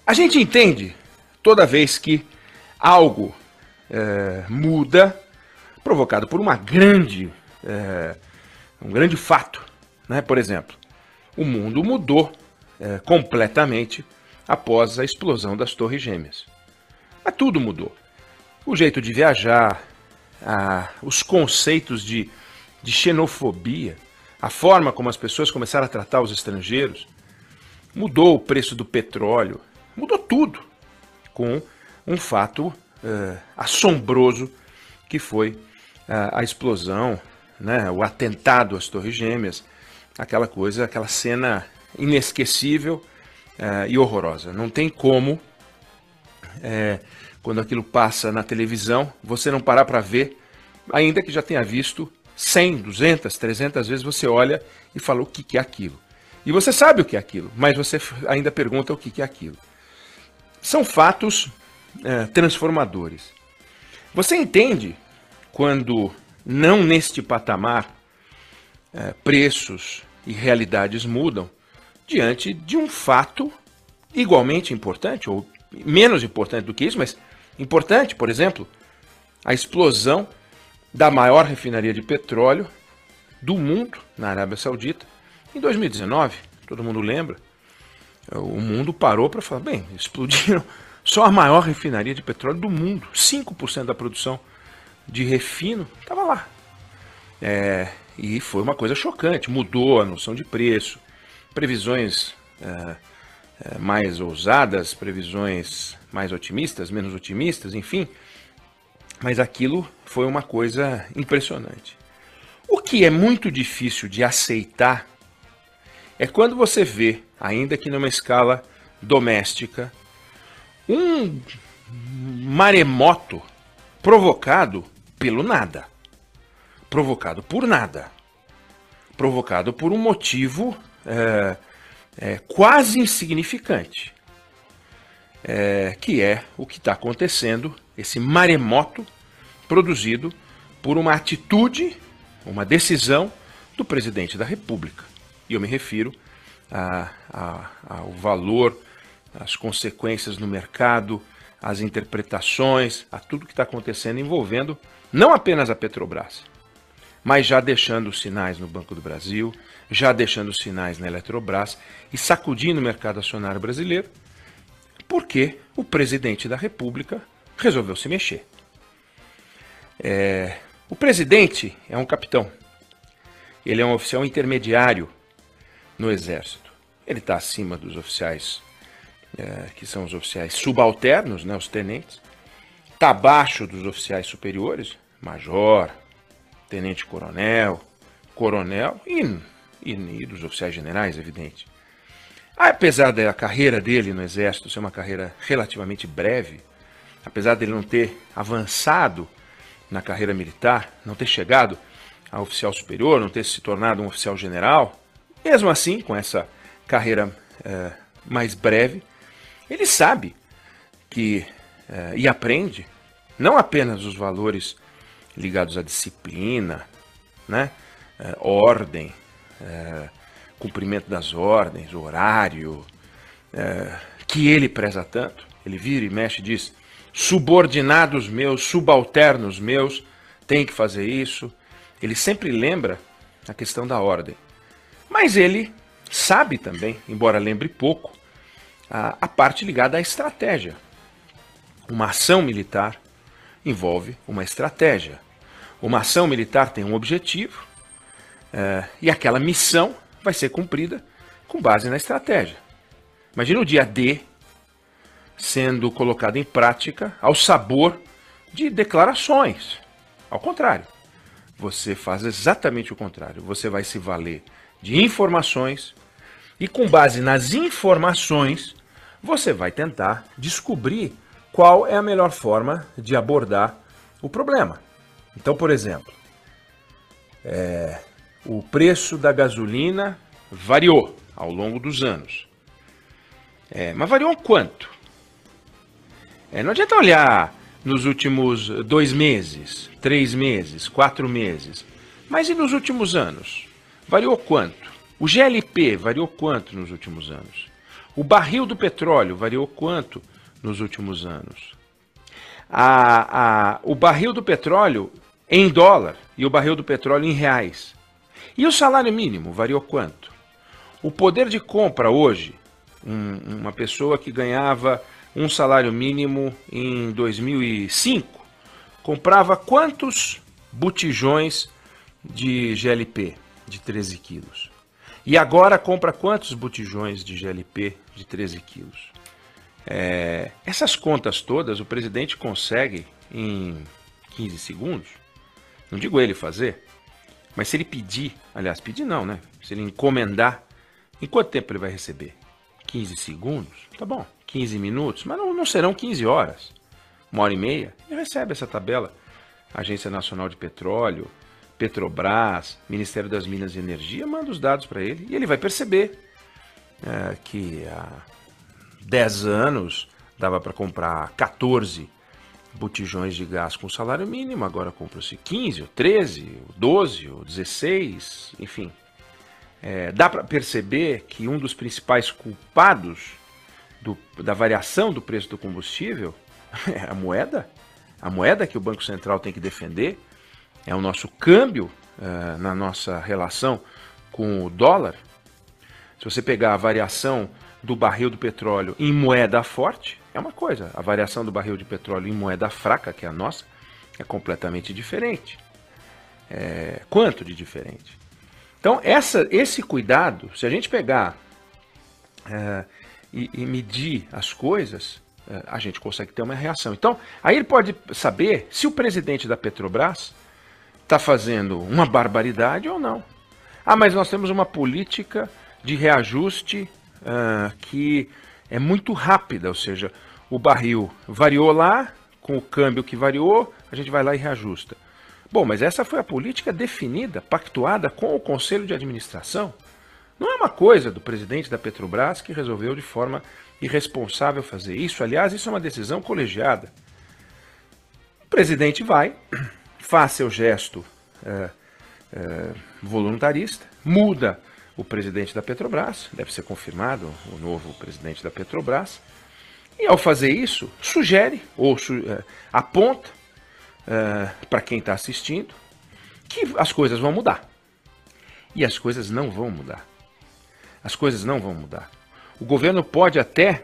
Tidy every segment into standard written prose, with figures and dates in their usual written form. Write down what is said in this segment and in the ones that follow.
A gente entende toda vez que algo muda, provocado por um grande fato, né? Por exemplo, o mundo mudou completamente após a explosão das Torres Gêmeas. Mas tudo mudou. O jeito de viajar, os conceitos de xenofobia, a forma como as pessoas começaram a tratar os estrangeiros, mudou o preço do petróleo, mudou tudo com um fato assombroso que foi a explosão, né, o atentado às Torres Gêmeas, aquela cena inesquecível e horrorosa. Não tem como, quando aquilo passa na televisão, você não parar para ver, ainda que já tenha visto 100, 200, 300 vezes, você olha e fala o que é aquilo. E você sabe o que é aquilo, mas você ainda pergunta o que é aquilo. São fatos transformadores. Você entende quando, não neste patamar, preços e realidades mudam diante de um fato igualmente importante, ou menos importante do que isso, mas importante, por exemplo, a explosão da maior refinaria de petróleo do mundo, na Arábia Saudita, em 2019. Todo mundo lembra. O mundo parou para falar, bem, explodiram só a maior refinaria de petróleo do mundo. 5% da produção de refino estava lá. E foi uma coisa chocante, mudou a noção de preço, previsões mais ousadas, previsões mais otimistas, menos otimistas, enfim. Mas aquilo foi uma coisa impressionante. O que é muito difícil de aceitar é quando você vê, ainda que numa escala doméstica, um maremoto provocado pelo nada, provocado por nada, provocado por um motivo quase insignificante, que é o que está acontecendo, esse maremoto produzido por uma atitude, uma decisão do presidente da República. E eu me refiro ao valor, às consequências no mercado, às interpretações, a tudo que está acontecendo envolvendo não apenas a Petrobras, mas já deixando sinais no Banco do Brasil, já deixando sinais na Eletrobras e sacudindo o mercado acionário brasileiro, porque o presidente da República resolveu se mexer. O presidente é um capitão, ele é um oficial intermediário no Exército. Ele está acima dos oficiais, que são os oficiais subalternos, né, os tenentes, está abaixo dos oficiais superiores, major, tenente-coronel, coronel e dos oficiais generais, evidente. Apesar da carreira dele no Exército ser uma carreira relativamente breve, apesar dele não ter avançado na carreira militar, não ter chegado a oficial superior, não ter se tornado um oficial general, mesmo assim, com essa carreira mais breve, ele sabe que, e aprende, não apenas os valores ligados à disciplina, né, ordem, cumprimento das ordens, horário, que ele preza tanto. Ele vira e mexe e diz, subordinados meus, subalternos meus, tem que fazer isso. Ele sempre lembra a questão da ordem. Mas ele sabe também, embora lembre pouco, a parte ligada à estratégia. Uma ação militar envolve uma estratégia. Uma ação militar tem um objetivo e aquela missão vai ser cumprida com base na estratégia. Imagina o dia D sendo colocado em prática ao sabor de declarações. Ao contrário, você faz exatamente o contrário. Você vai se valer de informações e com base nas informações você vai tentar descobrir qual é a melhor forma de abordar o problema. Então, por exemplo, o preço da gasolina variou ao longo dos anos. Mas variou quanto? Não adianta olhar nos últimos 2 meses, 3 meses, 4 meses. Mas e nos últimos anos? Variou quanto? O GLP variou quanto nos últimos anos? O barril do petróleo variou quanto nos últimos anos? O barril do petróleo em dólar e o barril do petróleo em reais. E o salário mínimo variou quanto? O poder de compra hoje, uma pessoa que ganhava um salário mínimo em 2005, comprava quantos botijões de GLP de 13 quilos? E agora compra quantos botijões de GLP de 13 quilos? Essas contas todas o presidente consegue em 15 segundos. Não digo ele fazer, mas se ele pedir, aliás, pedir não, né? Se ele encomendar, em quanto tempo ele vai receber? 15 segundos? Tá bom, 15 minutos, mas não serão 15 horas. 1h30, ele recebe essa tabela. Agência Nacional de Petróleo, Petrobras, Ministério das Minas e Energia, manda os dados para ele e ele vai perceber que há 10 anos dava para comprar 14 botijões de gás com salário mínimo, agora compra-se 15, ou 13, ou 12, ou 16, enfim. Dá para perceber que um dos principais culpados da variação do preço do combustível é a moeda que o Banco Central tem que defender, é o nosso câmbio na nossa relação com o dólar. Se você pegar a variação do barril do petróleo em moeda forte, é uma coisa. A variação do barril de petróleo em moeda fraca, que é a nossa, é completamente diferente. Quanto de diferente? Então, esse cuidado, se a gente pegar e medir as coisas, a gente consegue ter uma reação. Então, aí ele pode saber se o presidente da Petrobras está fazendo uma barbaridade ou não. Mas nós temos uma política de reajuste que é muito rápida, ou seja, o barril variou lá, com o câmbio que variou, a gente vai lá e reajusta. Bom, mas essa foi a política definida, pactuada com o Conselho de Administração. Não é uma coisa do presidente da Petrobras que resolveu de forma irresponsável fazer isso. Aliás, isso é uma decisão colegiada. O presidente vai, faz seu gesto voluntarista, muda o presidente da Petrobras, deve ser confirmado o novo presidente da Petrobras, e ao fazer isso, sugere ou aponta para quem está assistindo que as coisas vão mudar. E as coisas não vão mudar. As coisas não vão mudar. O governo pode até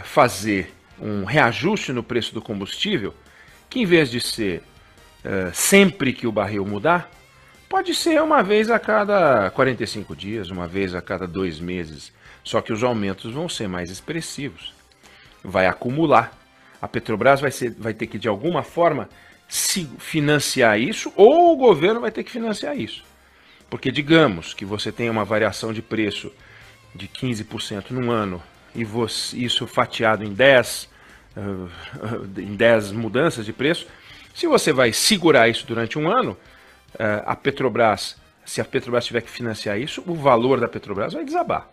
fazer um reajuste no preço do combustível, que em vez de ser sempre que o barril mudar, pode ser uma vez a cada 45 dias, uma vez a cada 2 meses. Só que os aumentos vão ser mais expressivos. Vai acumular. A Petrobras vai ter que, de alguma forma, financiar isso, ou o governo vai ter que financiar isso. Porque digamos que você tem uma variação de preço de 15% num ano, e isso fatiado em 10 mudanças de preço, se você vai segurar isso durante um ano, a Petrobras, se a Petrobras tiver que financiar isso, o valor da Petrobras vai desabar.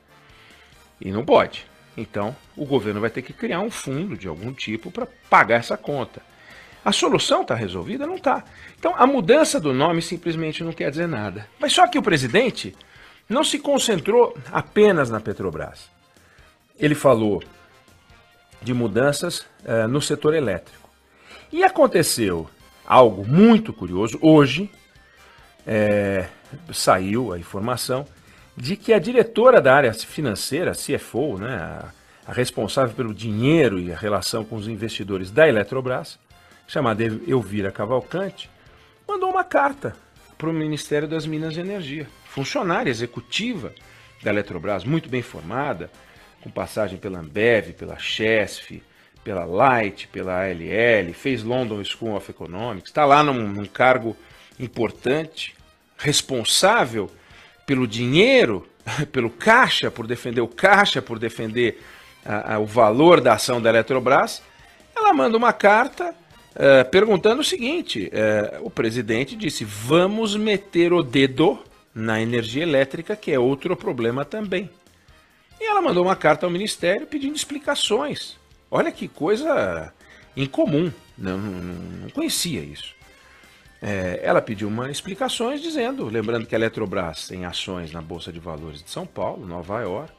E não pode. Então, o governo vai ter que criar um fundo de algum tipo para pagar essa conta. A solução está resolvida? Não está. Então, a mudança do nome simplesmente não quer dizer nada. Mas só que o presidente não se concentrou apenas na Petrobras. Ele falou de mudanças no setor elétrico. E aconteceu algo muito curioso. Hoje, saiu a informação de que a diretora da área financeira, CFO, né, a responsável pelo dinheiro e a relação com os investidores da Eletrobras, chamada Elvira Cavalcante, mandou uma carta para o Ministério das Minas e Energia, funcionária executiva da Eletrobras, muito bem formada, com passagem pela Ambev, pela Chesf, pela Light, pela ALL, fez London School of Economics, está lá num cargo importante, responsável pelo dinheiro, pelo caixa, por defender o caixa, por defender o valor da ação da Eletrobras. Ela manda uma carta perguntando o seguinte, o presidente disse, vamos meter o dedo na energia elétrica, que é outro problema também. E ela mandou uma carta ao Ministério pedindo explicações. Olha que coisa incomum, não conhecia isso. Ela pediu explicações dizendo, lembrando que a Eletrobras tem ações na Bolsa de Valores de São Paulo, Nova York,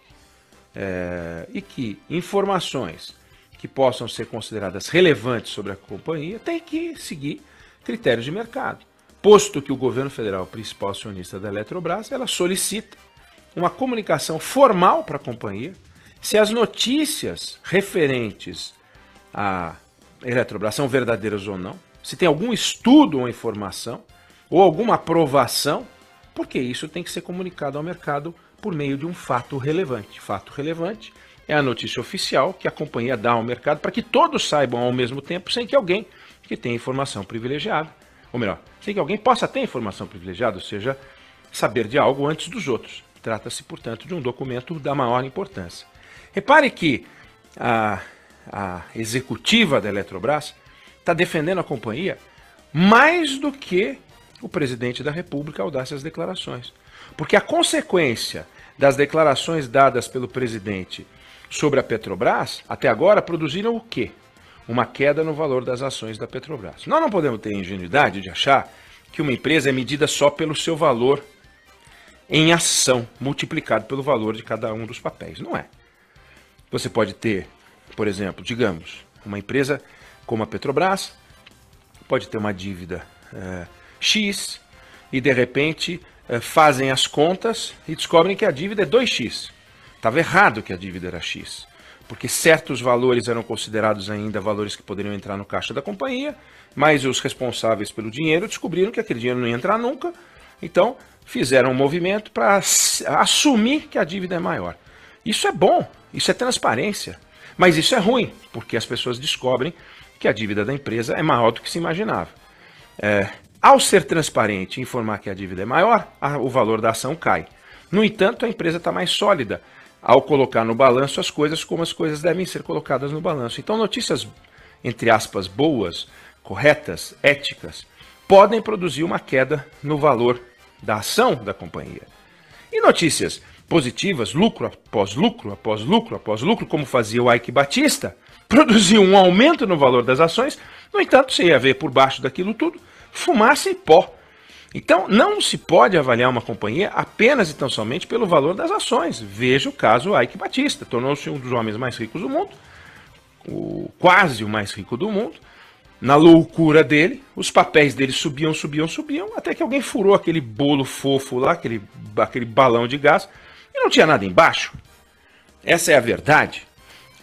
e que informações que possam ser consideradas relevantes sobre a companhia têm que seguir critérios de mercado. Posto que o governo federal, principal acionista da Eletrobras, ela solicita uma comunicação formal para a companhia se as notícias referentes à Eletrobras são verdadeiras ou não, se tem algum estudo ou informação, ou alguma aprovação, porque isso tem que ser comunicado ao mercado por meio de um fato relevante. Fato relevante é a notícia oficial que a companhia dá ao mercado para que todos saibam ao mesmo tempo, sem que alguém que tenha informação privilegiada, ou melhor, sem que alguém possa ter informação privilegiada, ou seja, saber de algo antes dos outros. Trata-se, portanto, de um documento da maior importância. Repare que a executiva da Eletrobras está defendendo a companhia mais do que o presidente da República ao dar essas declarações. Porque a consequência das declarações dadas pelo presidente sobre a Petrobras, até agora, produziram o quê? Uma queda no valor das ações da Petrobras. Nós não podemos ter a ingenuidade de achar que uma empresa é medida só pelo seu valor em ação, multiplicado pelo valor de cada um dos papéis. Não é. Você pode ter, por exemplo, digamos, uma empresa como a Petrobras, pode ter uma dívida X e, de repente, fazem as contas e descobrem que a dívida é 2x. Estava errado que a dívida era X, porque certos valores eram considerados ainda valores que poderiam entrar no caixa da companhia, mas os responsáveis pelo dinheiro descobriram que aquele dinheiro não ia entrar nunca, então fizeram um movimento para assumir que a dívida é maior. Isso é bom, isso é transparência, mas isso é ruim, porque as pessoas descobrem que a dívida da empresa é maior do que se imaginava. Ao ser transparente e informar que a dívida é maior, o valor da ação cai. No entanto, a empresa está mais sólida ao colocar no balanço as coisas como as coisas devem ser colocadas no balanço. Então, notícias, entre aspas, boas, corretas, éticas, podem produzir uma queda no valor da ação da companhia. E notícias positivas, lucro após lucro, após lucro, após lucro, como fazia o Ike Batista, produziam um aumento no valor das ações. No entanto, você ia ver por baixo daquilo tudo fumaça e pó. Então, não se pode avaliar uma companhia apenas e tão somente pelo valor das ações. Veja o caso Ike Batista, tornou-se um dos homens mais ricos do mundo, quase o mais rico do mundo. Na loucura dele, os papéis dele subiam, até que alguém furou aquele bolo fofo lá, aquele balão de gás, e não tinha nada embaixo. Essa é a verdade.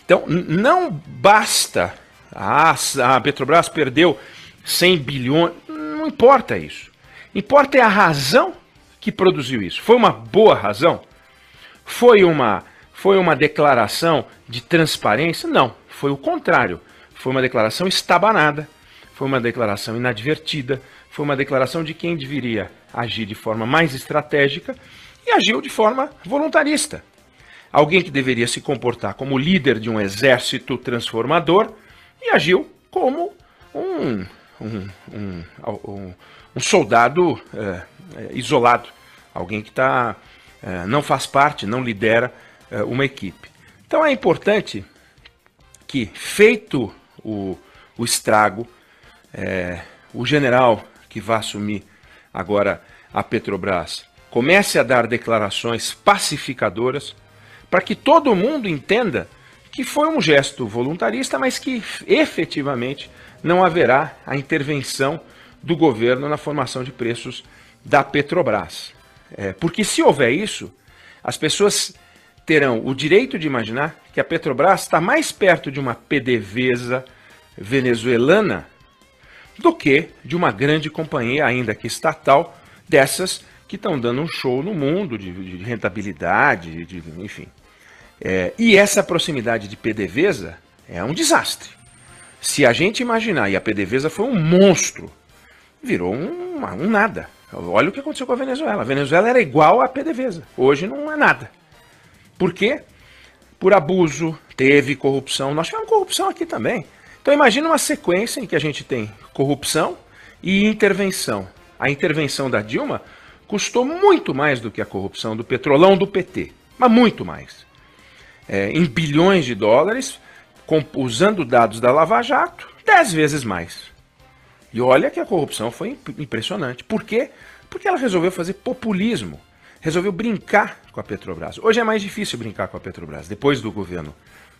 Então, não basta, a Petrobras perdeu 100 bilhões, não importa isso. Importa é a razão que produziu isso. Foi uma boa razão? Foi uma declaração de transparência? Não, foi o contrário. Foi uma declaração estabanada, foi uma declaração inadvertida, foi uma declaração de quem deveria agir de forma mais estratégica e agiu de forma voluntarista. Alguém que deveria se comportar como líder de um exército transformador e agiu como um soldado isolado, alguém que não faz parte, não lidera uma equipe. Então é importante que, feito o estrago, o general que vai assumir agora a Petrobras comece a dar declarações pacificadoras para que todo mundo entenda que foi um gesto voluntarista, mas que efetivamente não haverá a intervenção do governo na formação de preços da Petrobras. Porque se houver isso, as pessoas terão o direito de imaginar que a Petrobras está mais perto de uma PDVSA venezuelana do que de uma grande companhia, ainda que estatal, dessas que estão dando um show no mundo de rentabilidade, enfim. E essa proximidade de PDVSA é um desastre. Se a gente imaginar, e a PDVSA foi um monstro, virou um nada. Olha o que aconteceu com a Venezuela. A Venezuela era igual à PDVSA, hoje não é nada. Por quê? Por abuso, teve corrupção. Nós tivemos corrupção aqui também. Então imagina uma sequência em que a gente tem corrupção e intervenção. A intervenção da Dilma custou muito mais do que a corrupção do petrolão do PT. Mas muito mais. Em bilhões de dólares, usando dados da Lava Jato, 10 vezes mais. E olha que a corrupção foi impressionante. Por quê? Porque ela resolveu fazer populismo. resolveu brincar com a Petrobras. Hoje é mais difícil brincar com a Petrobras, depois do governo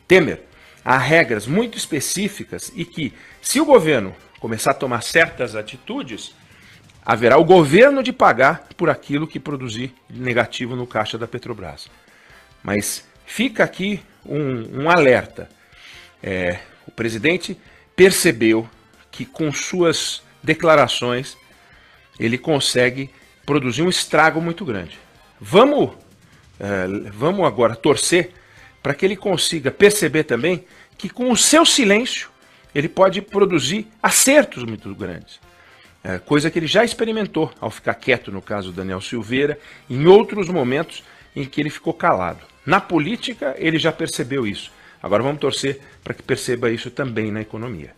Temer. Há regras muito específicas e que, se o governo começar a tomar certas atitudes, haverá o governo de pagar por aquilo que produzir negativo no caixa da Petrobras. Mas fica aqui um alerta. O presidente percebeu que com suas declarações ele consegue produzir um estrago muito grande. Vamos agora torcer para que ele consiga perceber também que com o seu silêncio ele pode produzir acertos muito grandes. Coisa que ele já experimentou ao ficar quieto no caso do Daniel Silveira, em outros momentos em que ele ficou calado. Na política ele já percebeu isso. Agora vamos torcer para que perceba isso também na economia.